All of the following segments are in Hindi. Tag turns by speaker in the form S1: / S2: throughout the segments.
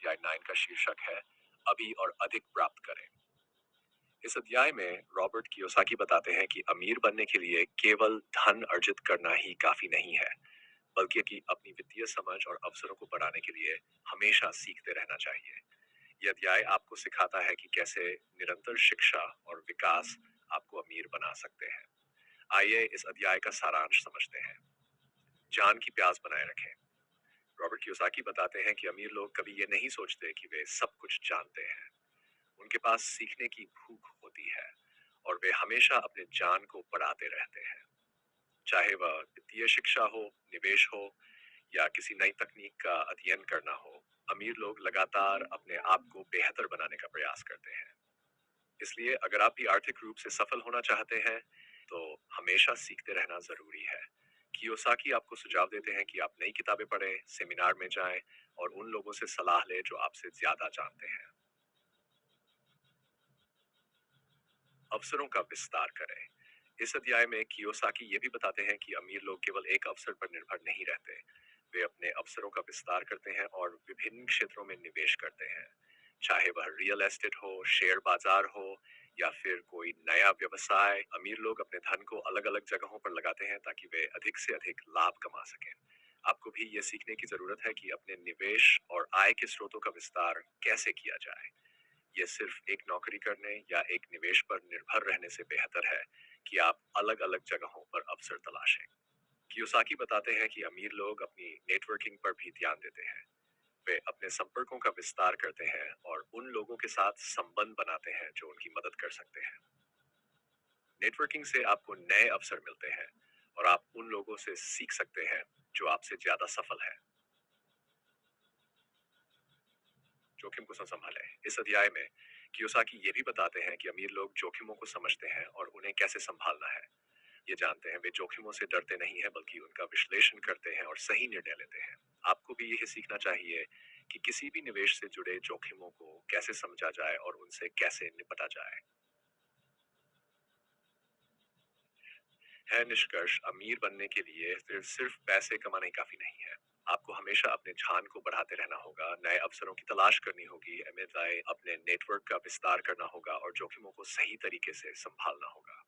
S1: अध्याय 9 का शीर्षक है अभी और अधिक प्राप्त करें। इस अध्याय में रॉबर्ट कियोसाकी बताते हैं कि अमीर बनने के लिए केवल धन अर्जित करना ही काफी नहीं है, बल्कि कि अपनी वित्तीय समझ और अवसरों को बढ़ाने के लिए हमेशा सीखते रहना चाहिए। यह अध्याय आपको सिखाता है कि कैसे निरंतर शिक्षा और विकास आपको अमीर बना सकते हैं। आइए इस अध्याय का सारांश समझते हैं। ज्ञान की प्यास बनाए रखें। रॉबर्ट कियोसाकी बताते हैं कि अमीर लोग कभी ये नहीं सोचते कि वे सब कुछ जानते हैं। उनके पास सीखने की भूख होती है और वे हमेशा अपने ज्ञान को बढ़ाते रहते हैं। चाहे वह वित्तीय शिक्षा हो, निवेश हो या किसी नई तकनीक का अध्ययन करना हो, अमीर लोग लगातार अपने आप को बेहतर बनाने का प्रयास करते हैं। इसलिए अगर आप भी आर्थिक रूप से सफल होना चाहते हैं, तो हमेशा सीखते रहना जरूरी है। कियोसाकी आपको सुझाव देते हैं कि आप नई किताबें पढ़ें, सेमिनार में जाएं और उन लोगों से सलाह लें जो आपसे ज्यादा जानते हैं। अवसरों का विस्तार करें। इस अध्याय में कियोसाकी ये भी बताते हैं कि अमीर लोग केवल एक अवसर पर निर्भर नहीं रहते। वे अपने अवसरों का विस्तार करते हैं और विभिन्न क्षेत्रों में निवेश करते हैं। चाहे वह रियल एस्टेट हो, शेयर बाजार हो या फिर कोई नया व्यवसाय, अमीर लोग अपने धन को अलग अलग जगहों पर लगाते हैं ताकि वे अधिक से अधिक लाभ कमा सकें। आपको भी ये सीखने की जरूरत है कि अपने निवेश और आय के स्रोतों का विस्तार कैसे किया जाए। ये सिर्फ एक नौकरी करने या एक निवेश पर निर्भर रहने से बेहतर है कि आप अलग अलग जगहों पर अवसर तलाशें। कियोसाकी बताते हैं कि अमीर लोग अपनी नेटवर्किंग पर भी ध्यान देते हैं। वे अपने संपर्कों का विस्तार करते हैं और उन लोगों के साथ संबंध बनाते हैं जो उनकी मदद कर सकते हैं। नेटवर्किंग से आपको नए अवसर मिलते हैं और आप उन लोगों से सीख सकते हैं जो आपसे ज्यादा सफल है। जोखिम को संभालें। इस अध्याय में कियोसाकी ये भी बताते हैं कि अमीर लोग जोखिमों को समझते हैं और उन्हें कैसे संभालना है। ये जानते हैं, वे जोखिमों से डरते नहीं हैं बल्कि उनका विश्लेषण करते हैं और सही निर्णय लेते हैं। आपको भी यही सीखना चाहिए कि किसी भी निवेश से जुड़े जोखिमों को कैसे समझा जाए और उनसे कैसे निपटा जाए। है निष्कर्ष, अमीर बनने के लिए फिर सिर्फ पैसे कमाना ही काफी नहीं है। आपको हमेशा अपने ध्यान को बढ़ाते रहना होगा, नए अवसरों की तलाश करनी होगी, एमएसआई अपने नेटवर्क का विस्तार करना होगा और जोखिमों को सही तरीके से संभालना होगा।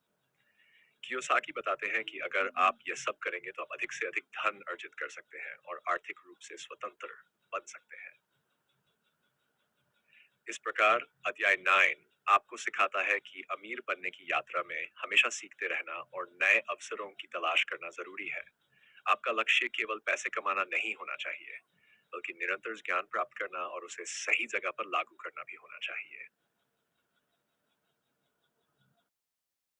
S1: कियोसाकी बताते हैं कि अगर आप यह सब करेंगे तो आप अधिक से अधिक धन अर्जित कर सकते हैं और आर्थिक रूप से स्वतंत्र बन सकते हैं। इस प्रकार अध्याय 9 आपको सिखाता है कि अमीर बनने की यात्रा में हमेशा सीखते रहना और नए अवसरों की तलाश करना जरूरी है। आपका लक्ष्य केवल पैसे कमाना नहीं होना चाहिए, बल्कि निरंतर ज्ञान प्राप्त करना और उसे सही जगह पर लागू करना भी होना चाहिए।